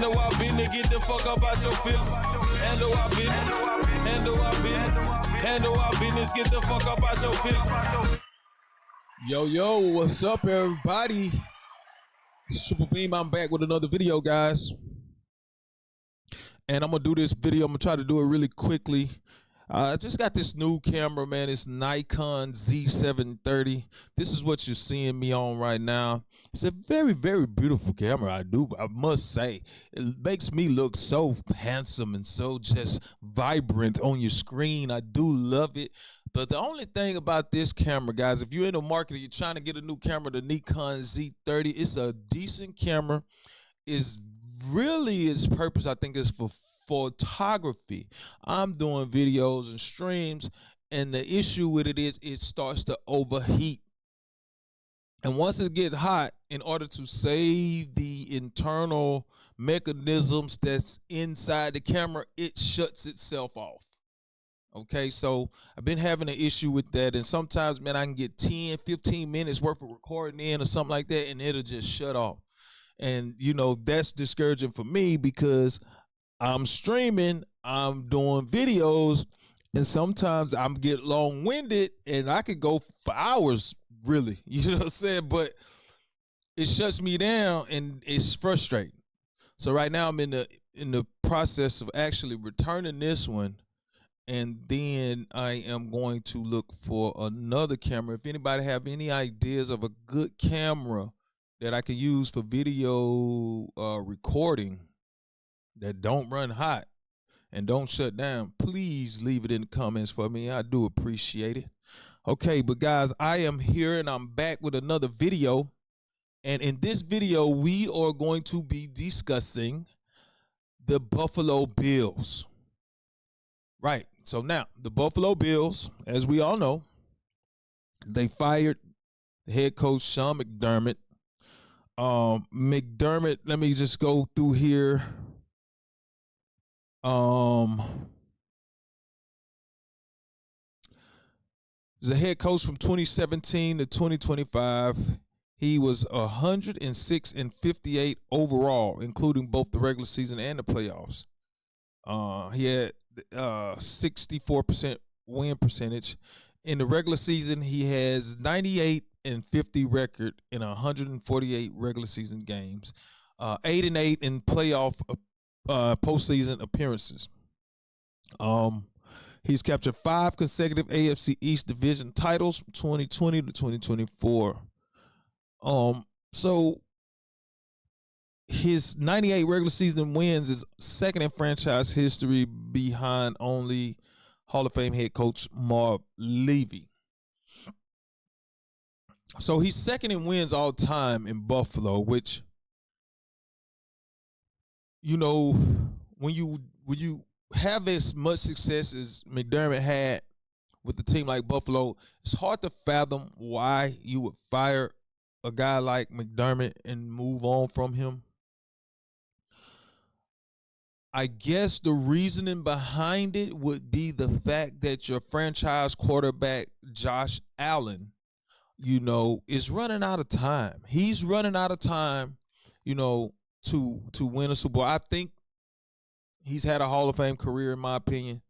Handle our business, get the fuck up out your feelings. Handle our business, handle our business, handle our business, get the fuck up out your feelings. Yo, what's up, everybody? It's Triple Beam. I'm back with another video, guys. And I'm gonna do this video. I'm gonna try to do it really quickly. I just got this new camera, man. It's Nikon Z730. This is what you're seeing me on right now. It's a very, very beautiful camera. I must say. It makes me look so handsome and so just vibrant on your screen. I do love it. But the only thing about this camera, guys, if you're in the market, you're trying to get a new camera, the Nikon Z30, it's a decent camera. It's really its purpose, I think, is for photography. I'm doing videos and streams, and the issue with it is it starts to overheat. And once it gets hot, in order to save the internal mechanisms that's inside the camera, it shuts itself off. Okay, so I've been having an issue with that, and sometimes, man, I can get 10, 15 minutes worth of recording in or something like that, and it'll just shut off. And, you know, that's discouraging for me because I'm streaming, I'm doing videos, and sometimes I'm get long-winded, and I could go for hours, really. You know what I'm saying? But it shuts me down, and it's frustrating. So right now I'm in the process of actually returning this one, and then I am going to look for another camera. If anybody have any ideas of a good camera that I can use for video recording that don't run hot and don't shut down, please leave it in the comments for me. I do appreciate it. Okay, but guys, I am here and I'm back with another video. And in this video, we are going to be discussing the Buffalo Bills. Right. So now, the Buffalo Bills, as we all know, they fired the head coach, Sean McDermott. McDermott, let me just go through here. He's a head coach from 2017 to 2025. He was 106-58 overall, including both the regular season and the playoffs. He had 64% win percentage. In the regular season, he has 98-50 record in 148 regular season games, 8-8 in playoff postseason appearances. He's captured 5 consecutive AFC East division titles from 2020 to 2024. So his 98 regular season wins is second in franchise history behind only Hall of Fame head coach Marv Levy. So he's second in wins all time in Buffalo, which, you know, when you have as much success as McDermott had with a team like Buffalo, it's hard to fathom why you would fire a guy like McDermott and move on from him. I guess the reasoning behind it would be the fact that your franchise quarterback, Josh Allen, you know, is running out of time. He's running out of time, you know, to win a Super Bowl. I think he's had a Hall of Fame career, in my opinion.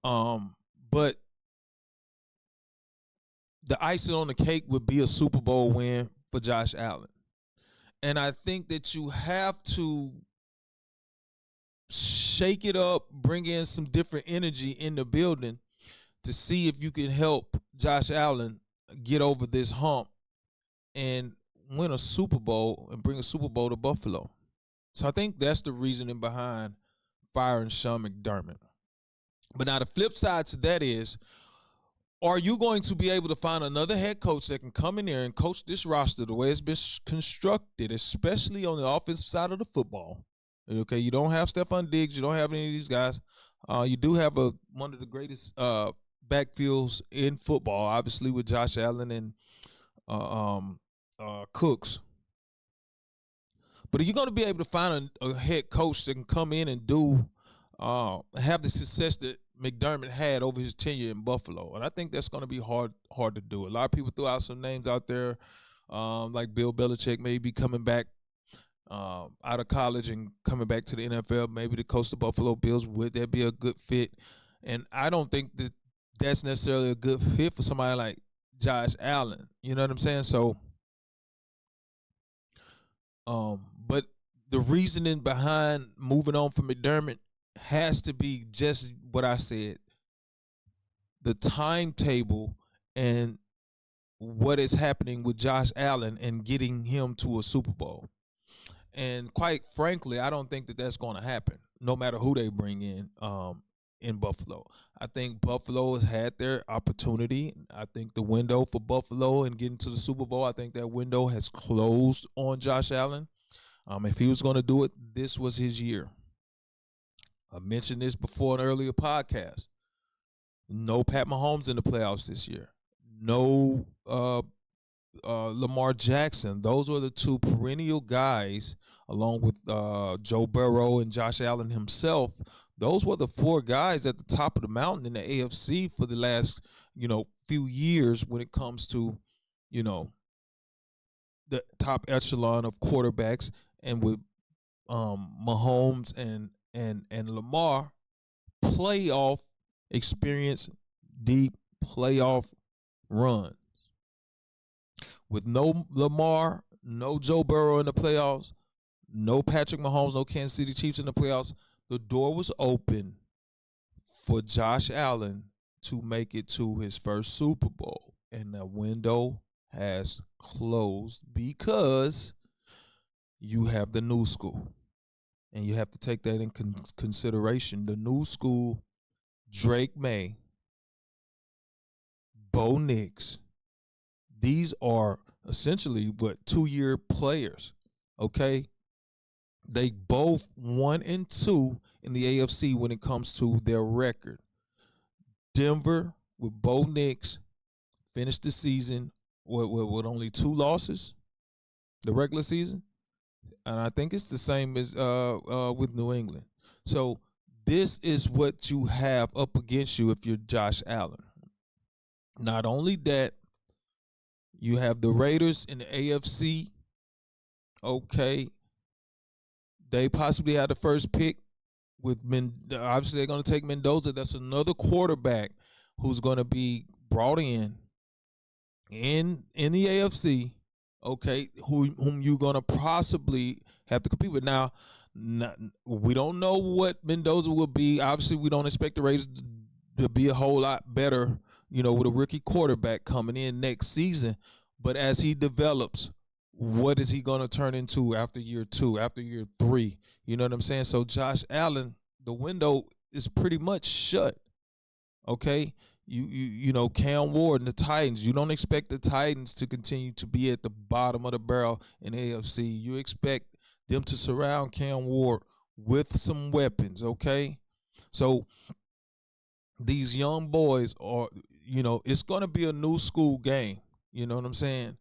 But the icing on the cake would be a Super Bowl win for Josh Allen. And I think that you have to shake it up, bring in some different energy in the building to see if you can help Josh Allen get over this hump and win a Super Bowl and bring a Super Bowl to Buffalo. So I think that's the reasoning behind firing Sean McDermott. But now the flip side to that is, are you going to be able to find another head coach that can come in there and coach this roster the way it's been constructed, especially on the offensive side of the football? Okay, you don't have Stephon Diggs. You don't have any of these guys. You do have one of the greatest backfields in football, obviously, with Josh Allen and Cooks. But are you going to be able to find a head coach that can come in and have the success that McDermott had over his tenure in Buffalo? And I think that's going to be hard to do. A lot of people threw out some names out there, like Bill Belichick may be coming back. out of college and coming back to the NFL, maybe to coach the Buffalo Bills. Would that be a good fit? And I don't think that that's necessarily a good fit for somebody like Josh Allen. You know what I'm saying? So, but the reasoning behind moving on from McDermott has to be just what I said. The timetable and what is happening with Josh Allen and getting him to a Super Bowl. And quite frankly, I don't think that that's going to happen, no matter who they bring in Buffalo. I think Buffalo has had their opportunity. I think the window for Buffalo and getting to the Super Bowl, I think that window has closed on Josh Allen. If he was going to do it, this was his year. I mentioned this before in an earlier podcast. No Pat Mahomes in the playoffs this year. No Lamar Jackson. Those were the two perennial guys, along with Joe Burrow and Josh Allen himself. Those were the four guys at the top of the mountain in the AFC for the last, few years when it comes to, the top echelon of quarterbacks. And with Mahomes and Lamar, playoff experience, deep playoff run. With no Lamar, no Joe Burrow in the playoffs, no Patrick Mahomes, no Kansas City Chiefs in the playoffs, the door was open for Josh Allen to make it to his first Super Bowl. And the window has closed because you have the new school. And you have to take that in consideration. The new school, Drake May, Bo Nix, these are essentially 2-year players, okay? They both 1 and 2 in the AFC when it comes to their record. Denver with Bo Nix finished the season with only 2 losses, the regular season, and I think it's the same as with New England. So this is what you have up against you if you're Josh Allen. Not only that, you have the Raiders in the AFC. Okay. They possibly had the first pick with obviously they're going to take Mendoza. That's another quarterback who's going to be brought in the AFC. Okay, whom you're going to possibly have to compete with. Now, we don't know what Mendoza will be. Obviously, we don't expect the Raiders to be a whole lot better, with a rookie quarterback coming in next season. But as he develops, what is he going to turn into after year 2, after year 3? You know what I'm saying? So Josh Allen, the window is pretty much shut. Okay? You know, Cam Ward and the Titans, you don't expect the Titans to continue to be at the bottom of the barrel in AFC. You expect them to surround Cam Ward with some weapons, okay? So these young boys are, it's going to be a new school game. You know what I'm saying?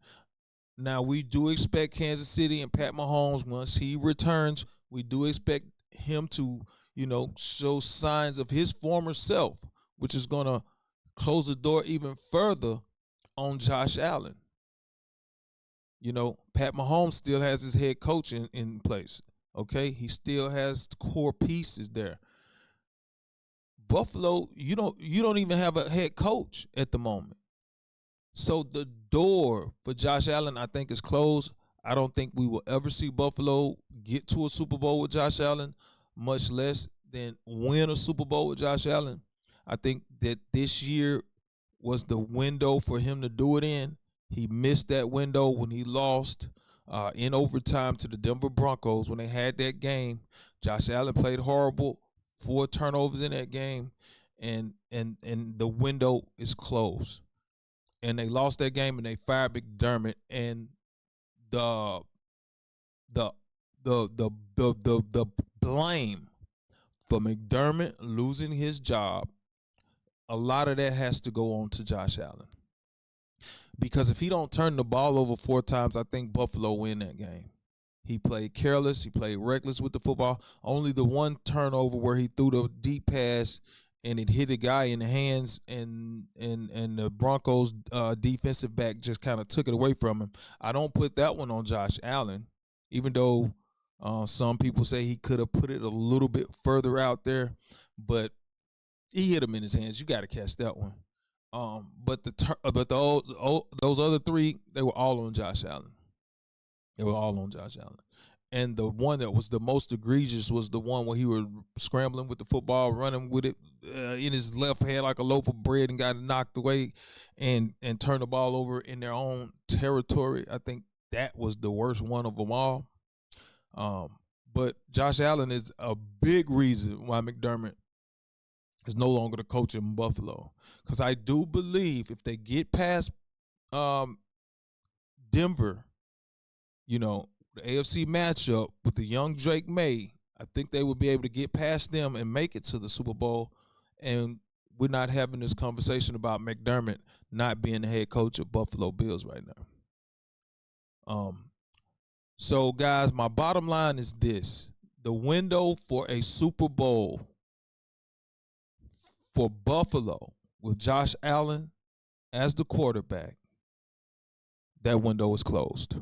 Now, we do expect Kansas City and Pat Mahomes, once he returns, we do expect him to, show signs of his former self, which is going to close the door even further on Josh Allen. Pat Mahomes still has his head coach in place, okay? He still has core pieces there. Buffalo, you don't even have a head coach at the moment. So the door for Josh Allen, I think, is closed. I don't think we will ever see Buffalo get to a Super Bowl with Josh Allen, much less than win a Super Bowl with Josh Allen. I think that this year was the window for him to do it in. He missed that window when he lost in overtime to the Denver Broncos when they had that game. Josh Allen played horrible, 4 turnovers in that game, and the window is closed. And they lost that game, and they fired McDermott. And the blame for McDermott losing his job, a lot of that has to go on to Josh Allen. Because if he don't turn the ball over 4 times, I think Buffalo win that game. He played careless. He played reckless with the football. Only the one turnover where he threw the deep pass and it hit a guy in the hands, and the Broncos defensive back just kind of took it away from him. I don't put that one on Josh Allen, even though Some people say he could have put it a little bit further out there, but he hit him in his hands. You got to catch that one. But those other three, they were all on Josh Allen. They were all on Josh Allen. And the one that was the most egregious was the one where he was scrambling with the football, running with it in his left hand like a loaf of bread, and got knocked away and turned the ball over in their own territory. I think that was the worst one of them all. But Josh Allen is a big reason why McDermott is no longer the coach in Buffalo. Because I do believe if they get past Denver, you know, the AFC matchup with the young Drake May, I think they would be able to get past them and make it to the Super Bowl. And we're not having this conversation about McDermott not being the head coach of Buffalo Bills right now. So, guys, my bottom line is this. The window for a Super Bowl for Buffalo with Josh Allen as the quarterback, that window is closed.